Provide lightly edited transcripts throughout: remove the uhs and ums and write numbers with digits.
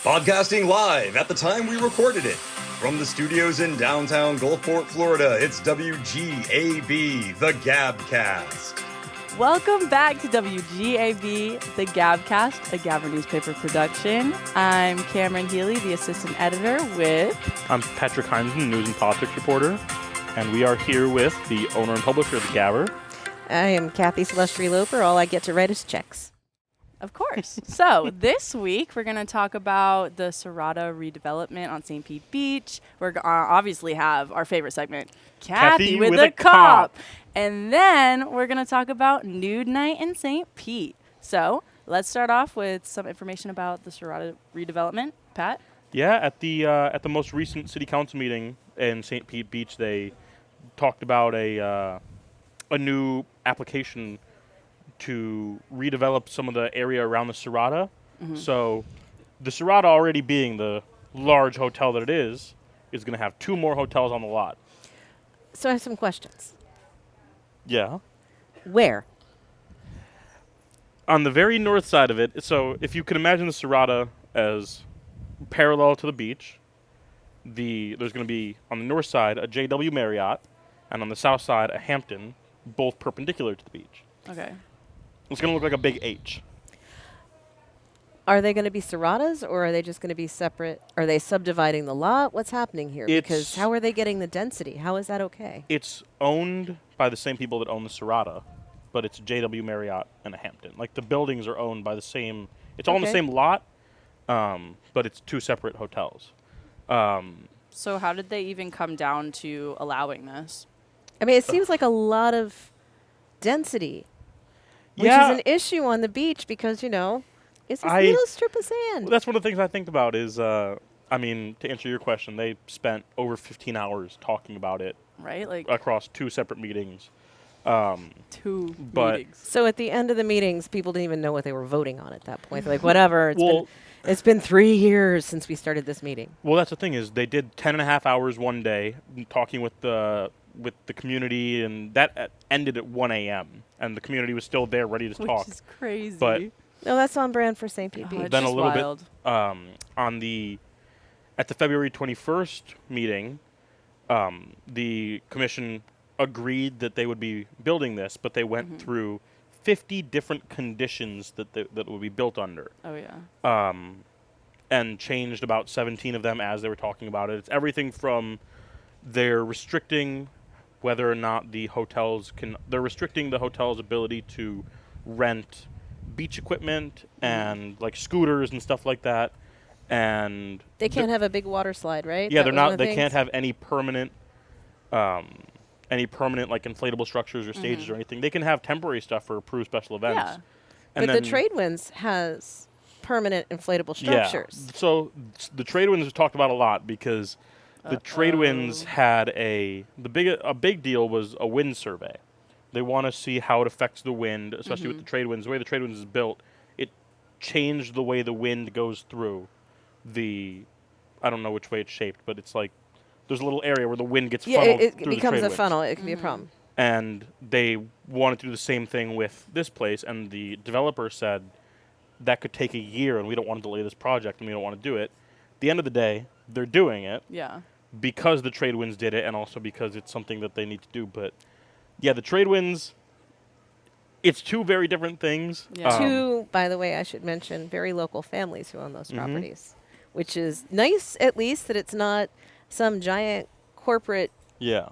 Podcasting live at the time we recorded it. From the studios in downtown Gulfport, Florida, it's WGAB, the GabCast. Welcome back to WGAB, the GabCast, a Gabber newspaper production. I'm Cameron Healy, the assistant editor with... I'm Patrick Heinzen, news and politics reporter, and we are here with the owner and publisher of the Gabber. I am Cathy Loper. All I get to write is checks. Of course. So this week, we're going to talk about the Sirata redevelopment on St. Pete Beach. We're obviously have our favorite segment, Cathy with a cop. And then we're going to talk about Nude Nite in St. Pete. So let's start off with some information about the Sirata redevelopment. Pat? Yeah, at the most recent city council meeting in St. Pete Beach, they talked about a new application to redevelop some of the area around the Sirata. Mm-hmm. So the Sirata, already being the large hotel that it is going to have two more hotels on the lot. So I have some questions. Yeah. Where? On the very north side of it, so if you can imagine the Sirata as parallel to the beach, there's going to be on the north side a JW Marriott, and on the south side a Hampton, both perpendicular to the beach. Okay. It's going to look like a big H. Are they going to be Siratas, or are they just going to be separate? Are they subdividing the lot? What's happening here? Because how are they getting the density? How is that okay? It's owned by the same people that own the Sirata, but it's JW Marriott and a Hampton. Like, the buildings are owned by the same... It's all on the same lot, but it's two separate hotels. So how did they even come down to allowing this? I mean, it seems like a lot of density, which is an issue on the beach because, you know, it's a little strip of sand. Well, that's one of the things I think about is, to answer your question, they spent over 15 hours talking about it. Right? Like across two separate meetings. Two meetings. So at the end of the meetings, people didn't even know what they were voting on at that point. They're like, whatever, it's been 3 years since we started this meeting. Well, that's the thing is they did 10 and a half hours one day talking with the community, and that ended at 1 a.m. and the community was still there ready to talk. Which is crazy. No, that's on brand for St. Pete Beach. Then a little wild. Bit at the February 21st meeting, the commission agreed that they would be building this, but they went through 50 different conditions that would be built under. Oh, yeah. And changed about 17 of them as they were talking about it. It's everything from they're restricting whether or not they're restricting the hotel's ability to rent beach equipment and like scooters and stuff like that. And they can't have a big water slide, right? Yeah, they can't have any permanent like inflatable structures or stages or anything. They can have temporary stuff for approved special events. Yeah. But the Tradewinds has permanent inflatable structures. Yeah. So the Tradewinds was talked about a lot because the Tradewinds had a big deal was a wind survey. They want to see how it affects the wind, especially with the Tradewinds. The way the Tradewinds is built, it changed the way the wind goes through I don't know which way it's shaped, but it's like there's a little area where the wind gets funneled through the Tradewinds. It becomes a funnel. It can be a problem. And they wanted to do the same thing with this place, and the developer said that could take a year, and we don't want to delay this project, and we don't want to do it. At the end of the day, they're doing it. Yeah. Because the Tradewinds did it, and also because it's something that they need to do. But, yeah, the Tradewinds, it's two very different things. Yeah. Two, by the way, I should mention, very local families who own those properties, which is nice, at least, that it's not some giant corporate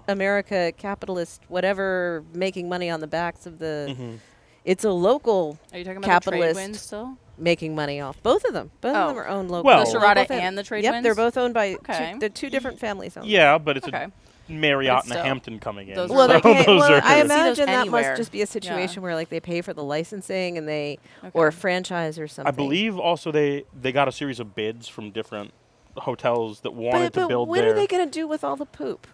America capitalist, whatever, making money on the backs of the... It's a local Are you talking about capitalist the Tradewinds still? making money off. Both of them. Both of them are owned locally. Well, the Sirata and the Tradewinds? Yep, they're both owned by they're two different families owned. Yeah, but it's a Marriott and a Hampton coming in. Well, I imagine that must just be a situation where like they pay for the licensing and they or a franchise or something. I believe also they got a series of bids from different hotels that wanted to build what are they going to do with all the poop?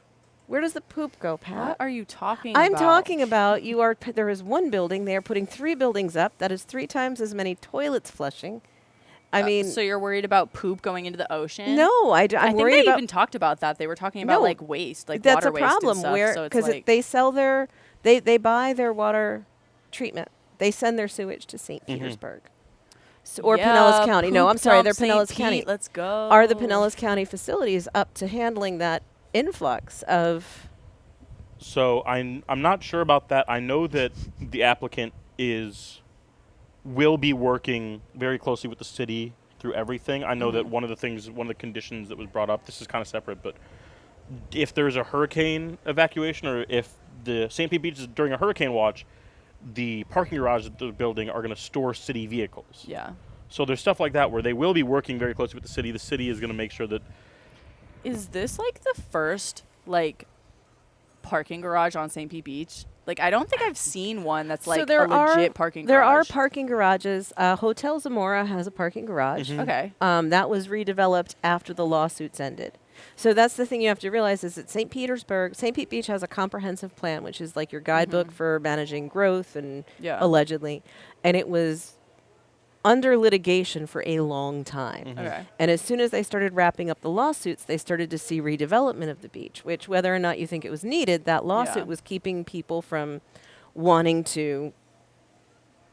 Where does the poop go, Pat? What are you talking about? I'm talking about there is one building. They are putting 3 buildings up. That is 3 times as many toilets flushing. I mean, so you're worried about poop going into the ocean? No, I'm think worried they about. even talked about that. They were talking about like waste, like that's water a waste problem and stuff. where so because like they sell they buy their water treatment. They send their sewage to St. Petersburg. or Pinellas County. No, I'm sorry, they're St. Pinellas Pete, County. Let's go. Are the Pinellas County facilities up to handling that influx of? So I'm not sure about that. I know that the applicant will be working very closely with the city through everything. I know that one of the conditions that was brought up, this is kind of separate, but if there's a hurricane evacuation or if the St. Pete Beach is during a hurricane watch, the parking garage that they're building are going to store city vehicles. Yeah. So there's stuff like that where they will be working very closely with the city. The city is going to make sure that. Is this like the first like parking garage on St. Pete Beach? Like, I don't think I've seen one that's like a legit parking garage. There are parking garages. Hotel Zamora has a parking garage. Okay. That was redeveloped after the lawsuits ended. So that's the thing you have to realize is that St. Pete Beach has a comprehensive plan, which is like your guidebook for managing growth and allegedly. And it was under litigation for a long time. Okay. And as soon as they started wrapping up the lawsuits, they started to see redevelopment of the beach, which whether or not you think it was needed, that lawsuit was keeping people from wanting to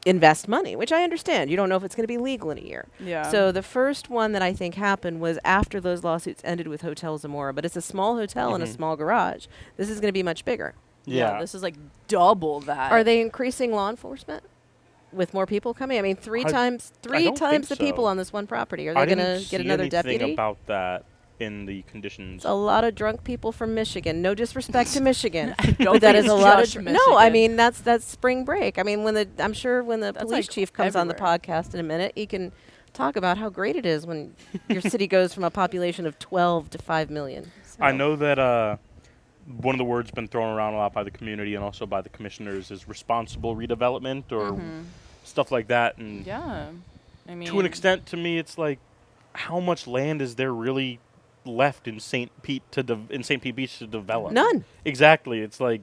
invest money, which I understand. You don't know if it's going to be legal in a year. Yeah. So the first one that I think happened was after those lawsuits ended with Hotel Zamora, but it's a small hotel and a small garage. This is going to be much bigger. Yeah. This is like double that. Are they increasing law enforcement with more people coming? I mean, three times the people on this one property. Are they going to get another deputy? I didn't see anything about that in the conditions. It's a lot of drunk people from Michigan. No disrespect to Michigan, Don't but that think is a it's lot of. just No, I Michigan. mean that's spring break. I mean I'm sure when the police like chief comes on the everywhere. podcast in a minute, he can talk about how great it is when your city goes from a population of 12 to 5 million. So. I know that one of the words been thrown around a lot by the community and also by the commissioners is responsible redevelopment or stuff like that. And Yeah. I mean, to an extent, to me, it's like, how much land is there really left in St. Pete Beach to develop? None. Exactly. It's like,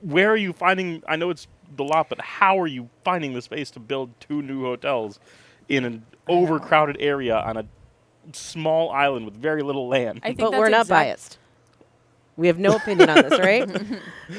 where are you finding? I know it's the lot, but how are you finding the space to build 2 new hotels in an overcrowded area on a small island with very little land? I think But that's we're not biased. We have no opinion on this, right?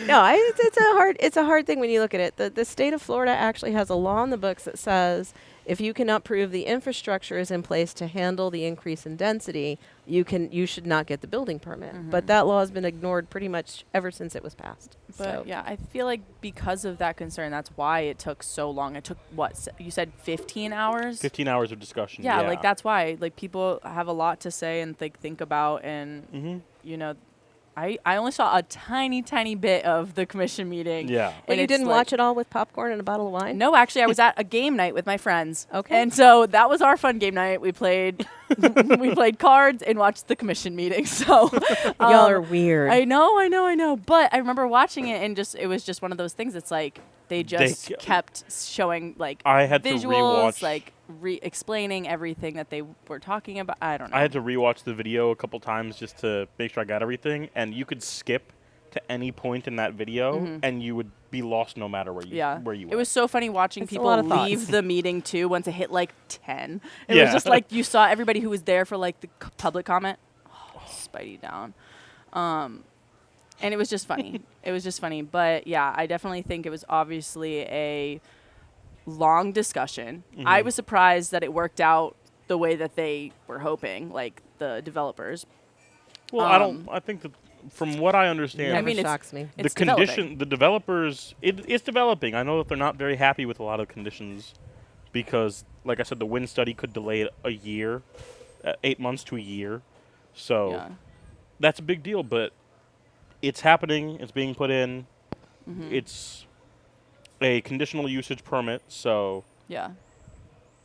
No, it's a hard thing when you look at it. The state of Florida actually has a law in the books that says if you cannot prove the infrastructure is in place to handle the increase in density, you should not get the building permit. But that law has been ignored pretty much ever since it was passed. But So. yeah, I feel like because of that concern, that's why it took so long. It took you said 15 hours? 15 hours of discussion. Yeah, like that's why like people have a lot to say and think about and you know, I only saw a tiny bit of the commission meeting. Yeah. Well, you didn't watch it all with popcorn and a bottle of wine? No, actually, I was at a game night with my friends. Okay. And so that was our fun game night. We played cards and watched the commission meeting. So Y'all are weird. I know. But I remember watching it and it was just one of those things. It's like they just kept showing like I had to visuals, rewatch, like explaining everything that they were talking about. I don't know. I had to rewatch the video a couple times just to make sure I got everything, and you could skip to any point in that video, and you would be lost no matter where you went. It was so funny watching It's a people lot of leave thoughts. the meeting too once it hit like 10. It was just like you saw everybody who was there for like the public comment. Oh, Spidey down. And it was just funny. It was just funny. But yeah, I definitely think it was obviously a long discussion. I was surprised that it worked out the way that they were hoping, like the developers. Well, I think that from what I understand, Never I mean, shocks me. It's the developers, it's developing. I know that they're not very happy with a lot of conditions because, like I said, the wind study could delay it a year, 8 months to a year. So that's a big deal, but it's happening. It's being put in. It's a conditional usage permit, so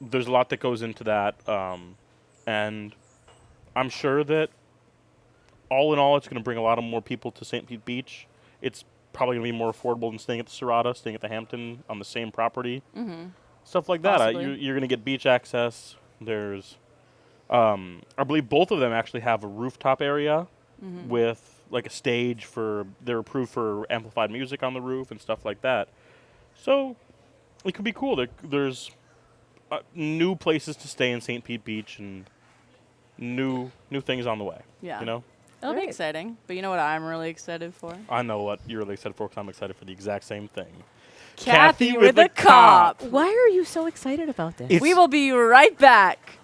there's a lot that goes into that. And I'm sure that all in all, it's going to bring a lot of more people to St. Pete Beach. It's probably going to be more affordable than staying at the Sirata, staying at the Hampton on the same property. Stuff like that. You're going to get beach access. There's, I believe both of them actually have a rooftop area with like a stage they're approved for amplified music on the roof and stuff like that. So it could be cool. There's new places to stay in St. Pete Beach and new things on the way. Yeah. You know? It'll be exciting. But you know what I'm really excited for? I know what you're really excited for because I'm excited for the exact same thing. Cathy with a cop. Why are you so excited about this? We will be right back.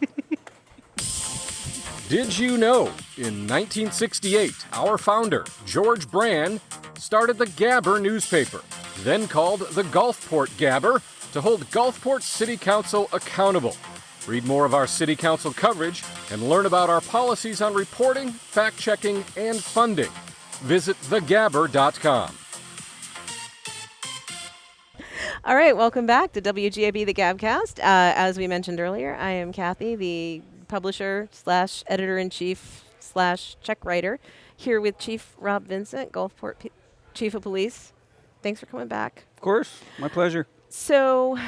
Did you know, in 1968, our founder, George Brand, started the Gabber newspaper, then called the Gulfport Gabber, to hold Gulfport City Council accountable. Read more of our City Council coverage and learn about our policies on reporting, fact-checking, and funding. Visit thegabber.com. All right, welcome back to WGAB, the GabCast. As we mentioned earlier, I am Cathy, the publisher / editor-in-chief / check writer, here with Chief Rob Vincent, Gulfport Chief of Police. Thanks for coming back. Of course, my pleasure. So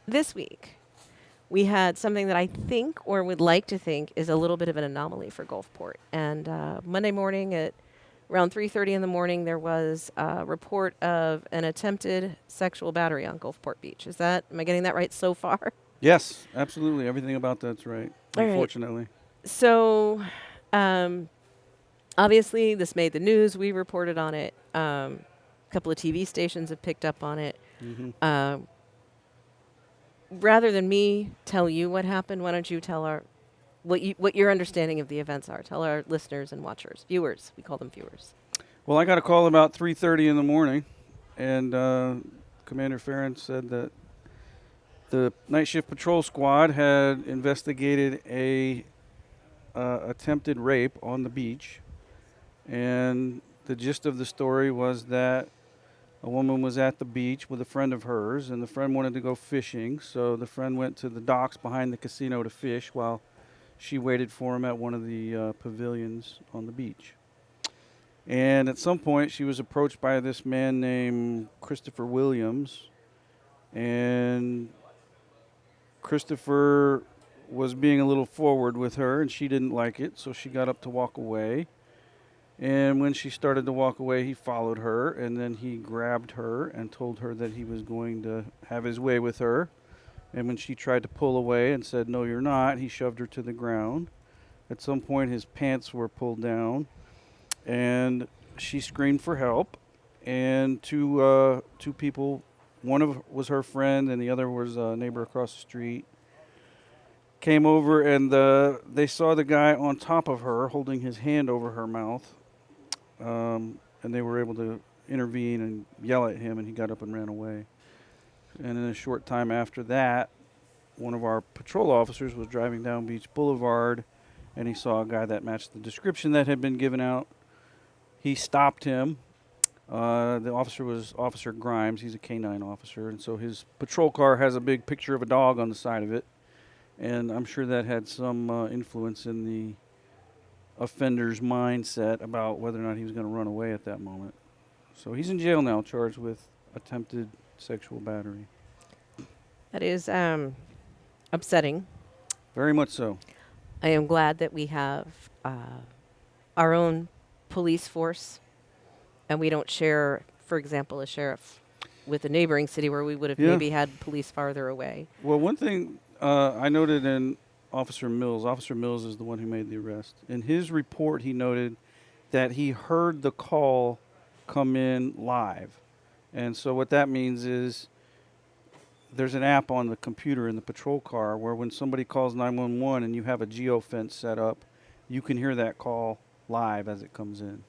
this week, we had something that I think, or would like to think, is a little bit of an anomaly for Gulfport. And Monday morning at around 3:30 in the morning, there was a report of an attempted sexual battery on Gulfport Beach. Am I getting that right so far? Yes, absolutely. Everything about that's right, All right. unfortunately. So, obviously, this made the news. We reported on it. A couple of TV stations have picked up on it. Mm-hmm. Rather than me tell you what happened, why don't you tell what your understanding of the events are? Tell our listeners and watchers, viewers. We call them viewers. Well, I got a call about 3:30 in the morning, and Commander Farron said that the night shift patrol squad had investigated a attempted rape on the beach, and the gist of the story was that a woman was at the beach with a friend of hers, and the friend wanted to go fishing, so the friend went to the docks behind the casino to fish while she waited for him at one of the pavilions on the beach. And at some point, she was approached by this man named Christopher Williams, and Christopher was being a little forward with her, and she didn't like it, so she got up to walk away. And when she started to walk away, he followed her, and then he grabbed her and told her that he was going to have his way with her. And when she tried to pull away and said, "No, you're not," he shoved her to the ground. At some point, his pants were pulled down, and she screamed for help. And two people, one was her friend, and the other was a neighbor across the street, came over, and they saw the guy on top of her holding his hand over her mouth. And they were able to intervene and yell at him, and he got up and ran away. And in a short time after that, one of our patrol officers was driving down Beach Boulevard, and he saw a guy that matched the description that had been given out. He stopped him. The officer was Officer Grimes. He's a K-9 officer, and so his patrol car has a big picture of a dog on the side of it, and I'm sure that had some influence in the offender's mindset about whether or not he was going to run away at that moment. So he's in jail now, charged with attempted sexual battery. That is upsetting. Very much so. I am glad that we have our own police force, and we don't share, for example, a sheriff with a neighboring city where we would have maybe had police farther away. Well, one thing I noted in Officer Mills is the one who made the arrest. In his report, he noted that he heard the call come in live. And so what that means is there's an app on the computer in the patrol car where when somebody calls 911 and you have a geofence set up, you can hear that call live as it comes in.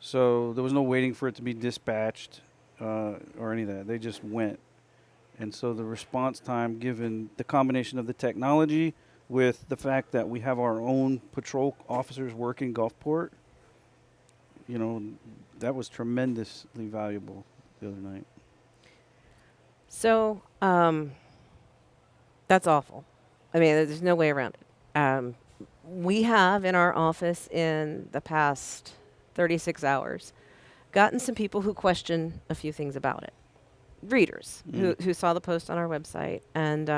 So there was no waiting for it to be dispatched or any of that. They just went. And so the response time, given the combination of the technology with the fact that we have our own patrol officers working Gulfport, that was tremendously valuable the other night. So that's awful. I mean, there's no way around it. We have in our office in the past 36 hours gotten some people who question a few things about it. Readers who saw the post on our website. And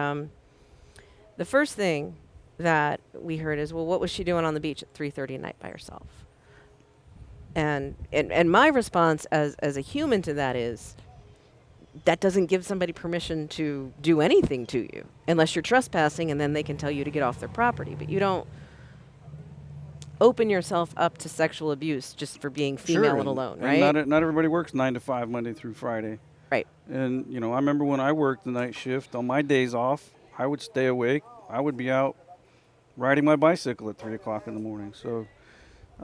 the first thing that we heard is, well, what was she doing on the beach at 3:30 at night by herself? And my response as a human to that is, that doesn't give somebody permission to do anything to you unless you're trespassing, and then they can tell you to get off their property. But you don't open yourself up to sexual abuse just for being female and alone, right? And not everybody works 9 to 5 Monday through Friday. Right. And, I remember when I worked the night shift, on my days off, I would stay awake. I would be out riding my bicycle at 3 o'clock in the morning. So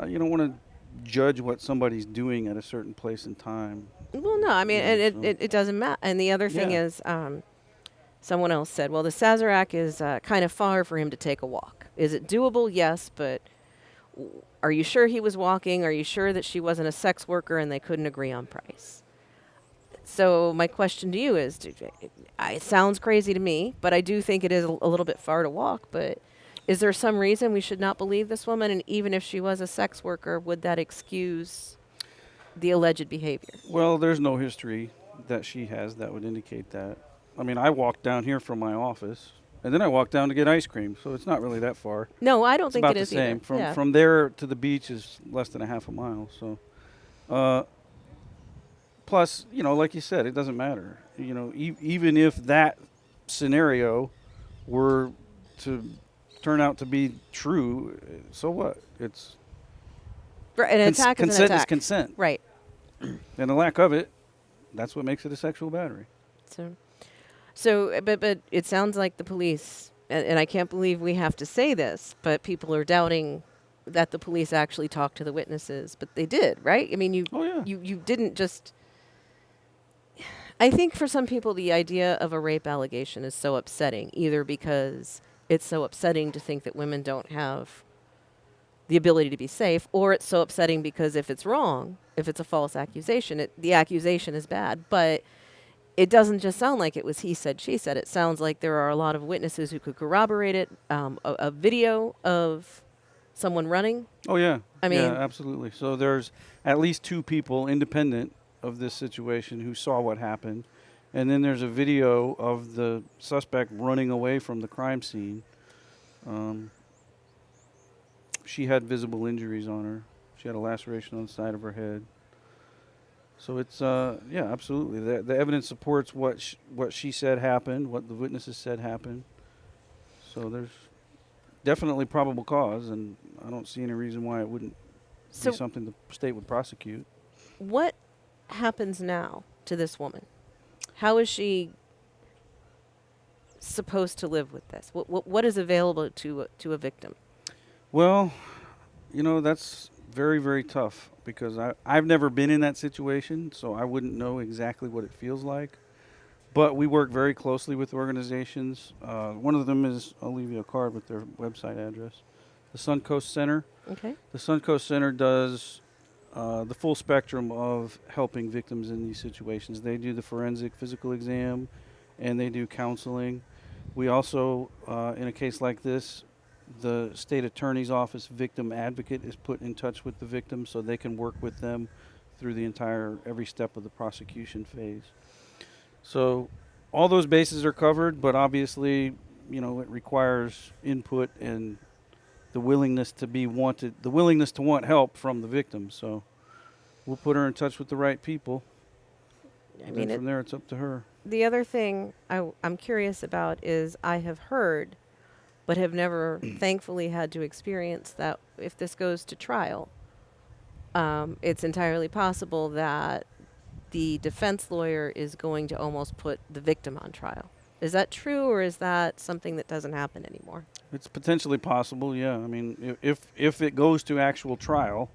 you don't want to judge what somebody's doing at a certain place and time. Well, no, I mean, it doesn't matter. And the other thing is, someone else said, well, the Sazerac is kind of far for him to take a walk. Is it doable? Yes, but are you sure he was walking? Are you sure that she wasn't a sex worker and they couldn't agree on price? So my question to you is, it sounds crazy to me, but I do think it is a little bit far to walk, but is there some reason we should not believe this woman? And even if she was a sex worker, would that excuse the alleged behavior? Well, there's no history that she has that would indicate that. I mean, I walked down here from my office, and then I walked down to get ice cream, so it's not really that far. No, I don't think it is either. It's about the same. Either. From there to the beach is less than a half a mile. So, plus, like you said, it doesn't matter. Even if that scenario were to turn out to be true, so what? It's right, an attack is an attack. Consent is consent. Right. And the lack of it, that's what makes it a sexual battery. So, but it sounds like the police, and I can't believe we have to say this, but people are doubting that the police actually talked to the witnesses, but they did, right? I mean, you didn't just. I think for some people, the idea of a rape allegation is so upsetting, either because it's so upsetting to think that women don't have the ability to be safe, or it's so upsetting because if it's wrong, if it's a false accusation, the accusation is bad. But it doesn't just sound like it was he said, she said. It sounds like there are a lot of witnesses who could corroborate it. A video of someone running. Oh, yeah. I mean, yeah, absolutely. So there's at least 2 people independent of this situation who saw what happened. And then there's a video of the suspect running away from the crime scene. She had visible injuries on her. She had a laceration on the side of her head. So it's, absolutely. The evidence supports what she said happened, what the witnesses said happened. So there's definitely probable cause, and I don't see any reason why it wouldn't be something the state would prosecute. What happens now to this woman? How is she supposed to live with this? What is available to a victim? Well, that's very, very tough because I've never been in that situation, so I wouldn't know exactly what it feels like. But we work very closely with organizations. One of them is, I'll leave you a card with their website address, the Suncoast Center. Okay. The Suncoast Center does the full spectrum of helping victims in these situations. They do the forensic physical exam, and they do counseling. We also, in a case like this, the state attorney's office victim advocate is put in touch with the victim so they can work with them through every step of the prosecution phase. So all those bases are covered, but obviously, it requires input and the willingness to want help from the victim. So we'll put her in touch with the right people. I mean, from there, it's up to her. The other thing I'm curious about is I have heard, but have never thankfully had to experience, that if this goes to trial, it's entirely possible that the defense lawyer is going to almost put the victim on trial. Is that true, or is that something that doesn't happen anymore? It's potentially possible, yeah. I mean, if it goes to actual trial,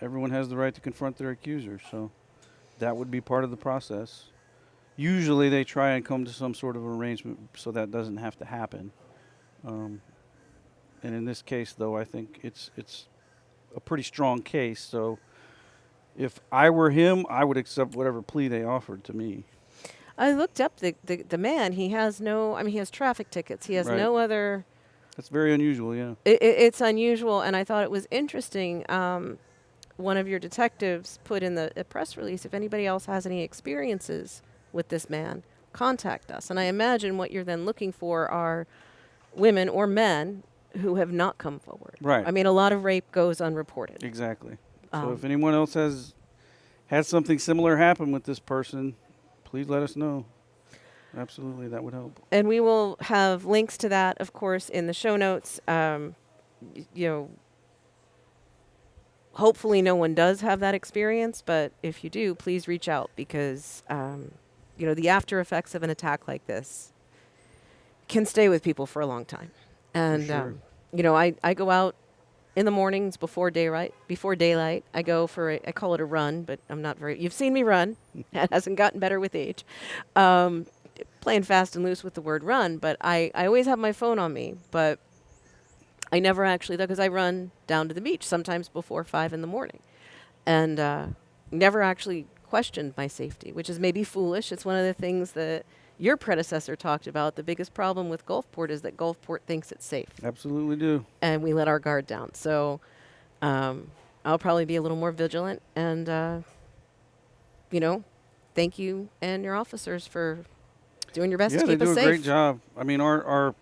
everyone has the right to confront their accuser, so that would be part of the process. Usually they try and come to some sort of arrangement so that doesn't have to happen. And in this case, though, I think it's a pretty strong case, so if I were him, I would accept whatever plea they offered to me. I looked up the man. He has he has traffic tickets. He has no other. That's very unusual, yeah. It's unusual, and I thought it was interesting. One of your detectives put in the press release, if anybody else has any experiences with this man, contact us. And I imagine what you're then looking for are women or men who have not come forward. Right. I mean, a lot of rape goes unreported. Exactly. So if anyone else has had something similar happen with this person, please let us know. Absolutely, that would help. And we will have links to that, of course, in the show notes. hopefully no one does have that experience, but if you do, please reach out because, the after effects of an attack like this can stay with people for a long time. And, sure. I go out in the mornings before daylight. I go for I call it a run, but I'm not you've seen me run. That hasn't gotten better with age. Playing fast and loose with the word run, but I always have my phone on me, but I never actually, because I run down to the beach sometimes before 5 in the morning, and never actually questioned my safety, which is maybe foolish. It's one of the things that your predecessor talked about. The biggest problem with Gulfport is that Gulfport thinks it's safe. Absolutely do. And we let our guard down. So I'll probably be a little more vigilant, and, thank you and your officers for doing your best to keep us safe. Yeah, they do a great job. I mean, our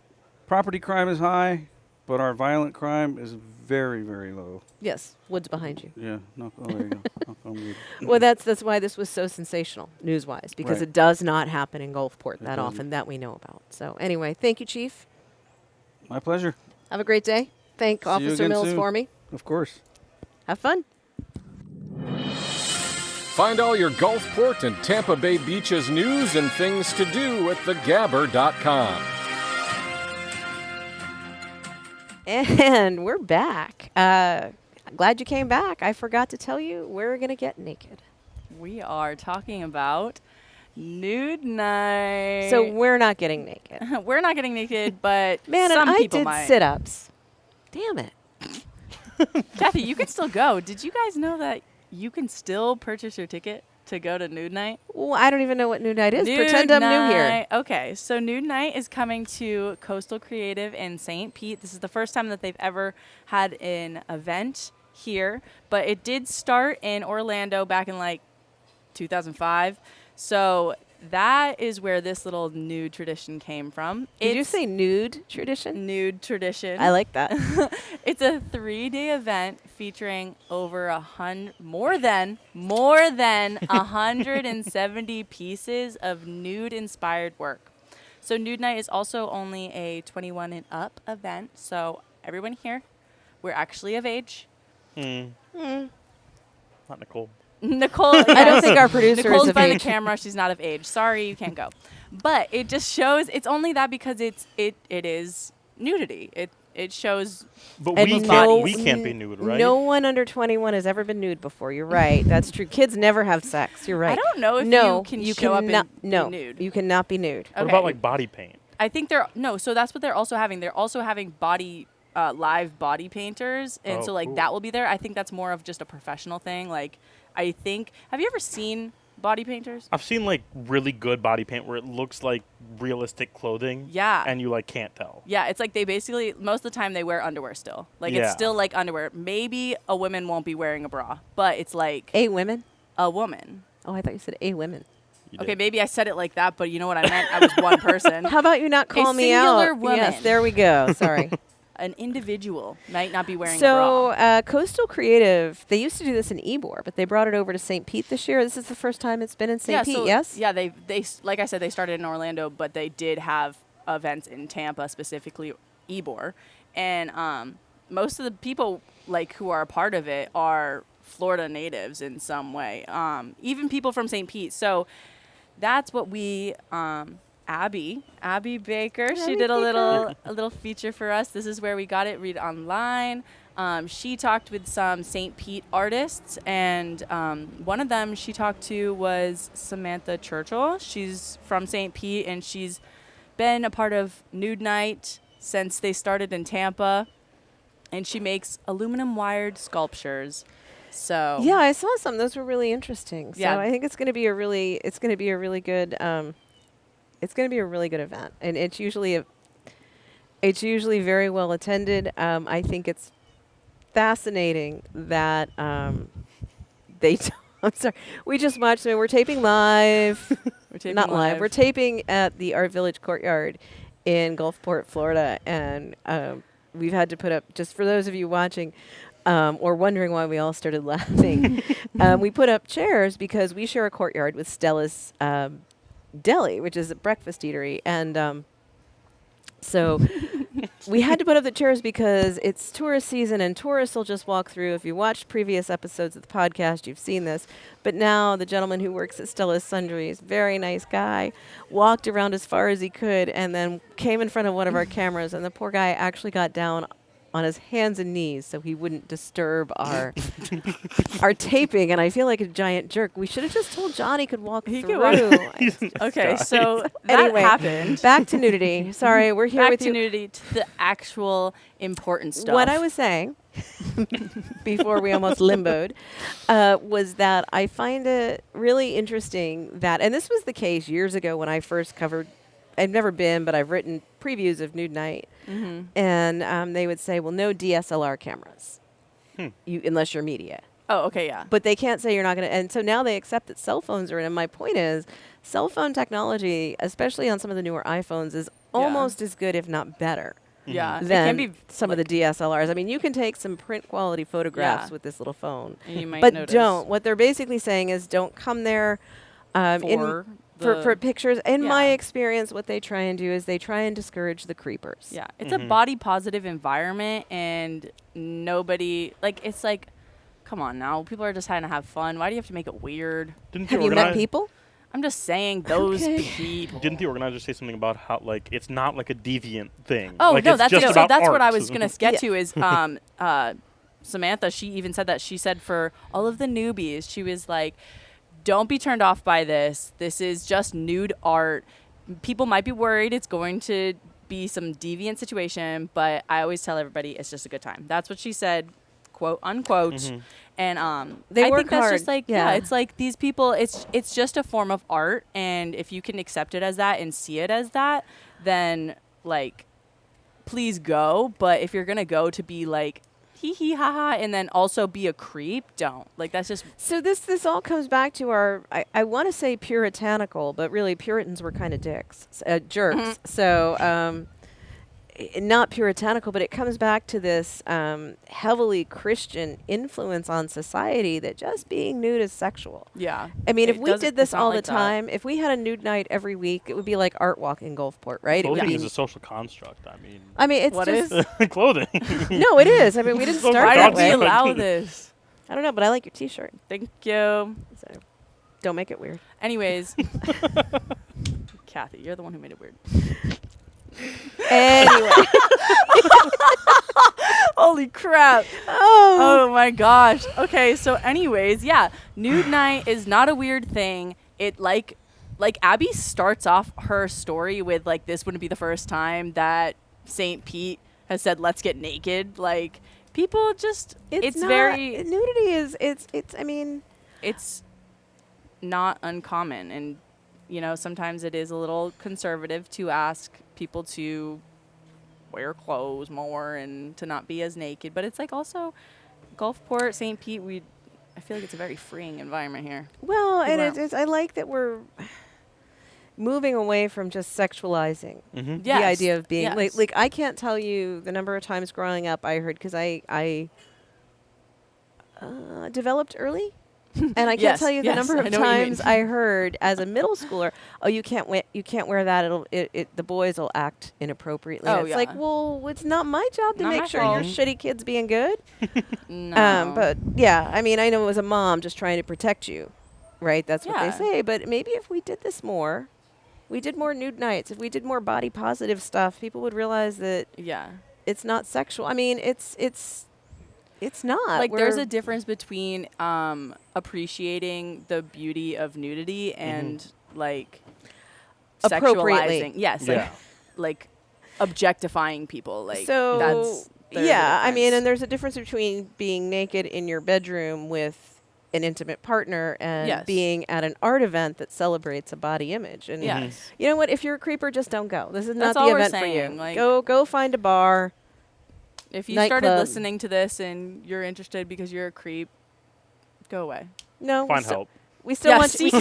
property crime is high, but our violent crime is very, very low. Yes, woods behind you. Yeah, there you go. Knock on wood. Well, that's why this was so sensational news-wise, because Right. it does not happen in Gulfport It that doesn't. often that we know about. So anyway, thank you, Chief. My pleasure. Have a great day. Thank See you Officer again Mills soon. for me. Of course. Have fun. Find all your Gulfport and Tampa Bay beaches news and things to do at thegabber.com. And we're back. Glad you came back. I forgot to tell you we're going to get naked. We are talking about Nude Nite. So we're not getting naked. We're not getting naked, but Man, some and I people did might. sit-ups. Damn it. Cathy, you can still go. Did you guys know that you can still purchase your ticket to go to Nude Nite? Well, I don't even know what Nude Nite is. Nude Pretend I'm new here. Nite. Okay, so Nude Nite is coming to Coastal Creative in St. Pete. This is the first time that they've ever had an event here, but it did start in Orlando back in like 2005. So that is where this little nude tradition came from. Did you It's say nude tradition? nude tradition? I like that. It's a 3-day event featuring more than 170 pieces of nude-inspired work. So Nude Nite is also only a 21 and up event. So everyone here, we're actually of age. Not Nicole. Nicole, I don't think our producer Nicole's is of by the age. camera. She's not of age. Sorry, you can't go. But it just shows. It's only that because it is nudity. It shows. But And we can't be nude, right? No one under 21 has ever been nude before. You're right. That's true. Kids never have sex. You're right. I don't know if no, you can show up cannot, and no, be nude. you cannot be nude. What Okay. about like body paint? I think so that's what they're also having. They're also having live body painters, and Oh, so like cool. that will be there. I think that's more of just a professional thing. Like I think. Have you ever seen body painters? I've seen like really good body paint where it looks like realistic clothing. Yeah. And you like can't tell. Yeah, it's like they basically most of the time they wear underwear still. Like Yeah. it's still like underwear. Maybe a woman won't be wearing a bra, but it's like A women? a woman. Oh, I thought you said a women. You Okay, did. maybe I said it like that, but you know what I meant? I was one person. How about you not call me singular out? woman. Yes, there we go. Sorry. An individual might not be wearing a So bra. Coastal Creative, they used to do this in Ybor, but they brought it over to St. Pete this year. This is the first time it's been in St. Pete, yes? Yeah, they like I said, they started in Orlando, but they did have events in Tampa, specifically Ybor, and most of the people like who are a part of it are Florida natives in some way, even people from St. Pete. So that's what we. Abby Baker. She did a little feature for us. This is where we got it. Read online. She talked with some St. Pete artists, and one of them she talked to was Samantha Churchill. She's from St. Pete, and she's been a part of Nude Nite since they started in Tampa, and she makes aluminum wired sculptures. So Yeah, I saw some. Those were really interesting. So Yeah. I think it's going to be a really good event, and it's usually very well attended. I think it's fascinating that they. I'm sorry. We just watched it. We're taping live. we're taping Not live. We're taping at the Art Village Courtyard in Gulfport, Florida, and we've had to put up, just for those of you watching or wondering why we all started laughing, we put up chairs because we share a courtyard with Stella's Deli, which is a breakfast eatery, and So we had to put up the chairs because it's tourist season and tourists will just walk through. If you watched previous episodes of the podcast, you've seen this. But now the gentleman who works at Stella's Sundries, very nice guy, walked around as far as he could and then came in front of one of our cameras. And the poor guy actually got down on his hands and knees so he wouldn't disturb our our taping, and I feel like a giant jerk. We should have just told John he could walk through. Okay, so that anyway, happened. Back to nudity. Sorry, we're here Back with to you. nudity, to the actual important stuff. What I was saying before we almost limboed was that I find it really interesting that, and this was the case years ago when I first covered, I've never been, but I've written previews of Nude Nite, and they would say, well, no DSLR cameras, unless you're media. Oh, okay, yeah. But they can't say you're not going to. And so now they accept that cell phones are in. And my point is, cell phone technology, especially on some of the newer iPhones, is almost as good, if not better, Yeah, than it can be some of the DSLRs. I mean, you can take some print quality photographs Yeah. with this little phone. And you might But notice don't. What they're basically saying is don't come there for pictures. In my experience, what they try and do is they try and discourage the creepers. Yeah, it's a body positive environment, and nobody it's like, come on now, people are just trying to have fun. Why do you have to make it weird? Have you met people? I'm just saying those people. Didn't the organizer say something about how it's not like a deviant thing? Oh like, no, it's that's just about that's art. what I was gonna get to is Samantha. She even said that. She said for all of the newbies, she was like, don't be turned off by this. This is just nude art. People might be worried it's going to be some deviant situation, but I always tell everybody it's just a good time. That's what she said, quote unquote. And They I work think that's hard. just like it's like these people. It's just a form of art, and if you can accept it as that and see it as that, then like, please go. But if you're gonna go to be like hee hee ha ha and then also be a creep, don't. Like, that's just So this all comes back to our, I want to say puritanical, but really Puritans were kind of dicks, jerks. So not puritanical, but it comes back to this heavily Christian influence on society that just being nude is sexual. yeah. I mean, if It we doesn't- did this it's not all like the that. time, if we had a nude night every week, it would be like art walk in Gulfport, right? It would Clothing be, is a social construct. I mean, it's What just is? Clothing. no, it is. I mean, we didn't So start Why that did we way. allow this? I don't know, but I like your T-shirt. Thank you. So don't make it weird. Anyways, Cathy, you're the one who made it weird. Anyway, Holy crap. Oh my gosh. Okay, so anyways, yeah, Nude Night is not a weird thing. It like Abby starts off her story with like, this wouldn't be the first time that St. Pete has said let's get naked. Like, people just it's not, very nudity is it's I mean, it's not uncommon, and you know, sometimes it is a little conservative to ask people to wear clothes more and to not be as naked, but it's like also Gulfport, St. Pete, I feel like it's a very freeing environment here. well, and People it's I like that we're moving away from just sexualizing Yes. the idea of being Yes. like I can't tell you the number of times growing up I heard, because I developed early. And I can't Yes, tell you the yes, number I of know what you mean. times I heard as a middle schooler, "Oh, you can't wear that. The boys will act inappropriately." Oh, And it's like, yeah. well, it's not my job to Not make my sure fault. your shitty kid's being good. No. But yeah, I mean, I know as a mom just trying to protect you, right? That's what they Yeah. say. But maybe if we did this more, we did more nude nights, if we did more body positive stuff, people would realize that yeah. it's not sexual. I mean, it's not. Like, there's We're- a difference between appreciating the beauty of nudity and like Appropriately. sexualizing. Yes, Yeah. like objectifying people. Like, so that's there's a yeah, I mean, difference. and there's a difference between being naked in your bedroom with an intimate partner and Yes. being at an art event that celebrates a body image. And Yes. you know what? If you're a creeper, just don't go. This is That's not all the we're event for saying, you. like- Go find a bar. If you started nightclub. listening to this and you're interested because you're a creep, go away. No, Find help. We still Yeah, want seek we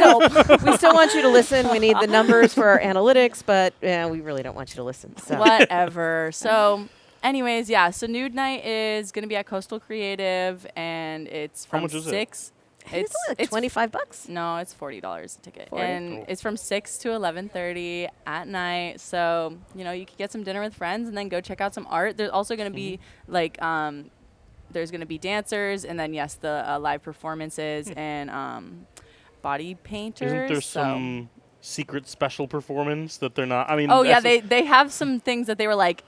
still want you to listen. We need the numbers for our analytics, but we really don't want you to listen. So. Whatever. So, anyways, yeah. So Nude Night is going to be at Coastal Creative, and it's How from much is it? 6. It's only like $25. No, it's $40 a ticket. 40? And Cool. it's from 6 to 11:30 at night. So, you know, you can get some dinner with friends and then go check out some art. There's also going to be like there's going to be dancers and then yes, the live performances and body painters. Isn't there some secret special performance that they're not? I mean, oh yeah, they have some things that they were like,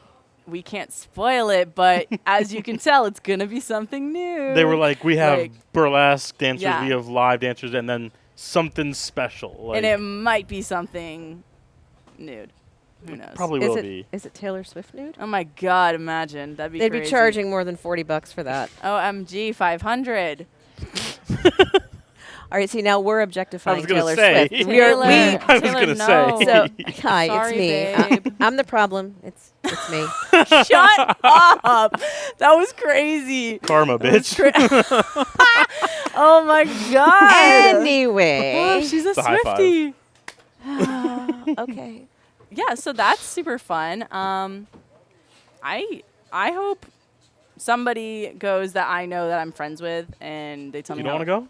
we can't spoil it, but as you can tell, it's gonna be something new. They were like, we have Like, burlesque dancers, yeah. we have live dancers, and then something special. Like, and it might be something nude. Who knows? probably will be. Is it Taylor Swift nude? Oh my God! Imagine that'd be. They'd crazy. be charging more than $40 for that. OMG, 500. All right, see, now we're objectifying gonna Taylor say. Swift. Taylor, I was Taylor, gonna no. say. So, hi, Sorry, it's me. babe. I'm the problem. It's me. Shut up! That was crazy. Karma, bitch. Oh my God. Anyway. Oh, she's a It's a high five. Swiftie. Okay. Yeah, so that's super fun. I hope somebody goes that I know that I'm friends with, and they tell You me. don't want to go?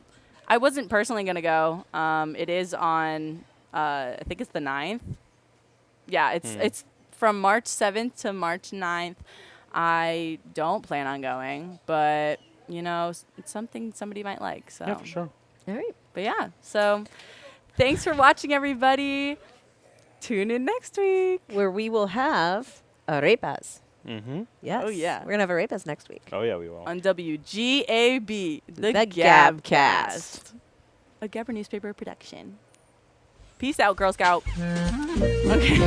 I wasn't personally gonna go. It is on. I think it's the 9th. Yeah, it's from March 7th to March 9th. I don't plan on going, but you know, it's something somebody might like. So Yeah, for sure. All right. But yeah, so thanks for watching, everybody. Tune in next week. Where we will have arepas. Mm-hmm. Yes. Oh, yeah. We're going to have arepas next week. Oh, yeah, we will. On WGAB, the GabCast. GabCast, a Gabber newspaper production. Peace out, Girl Scout. Okay.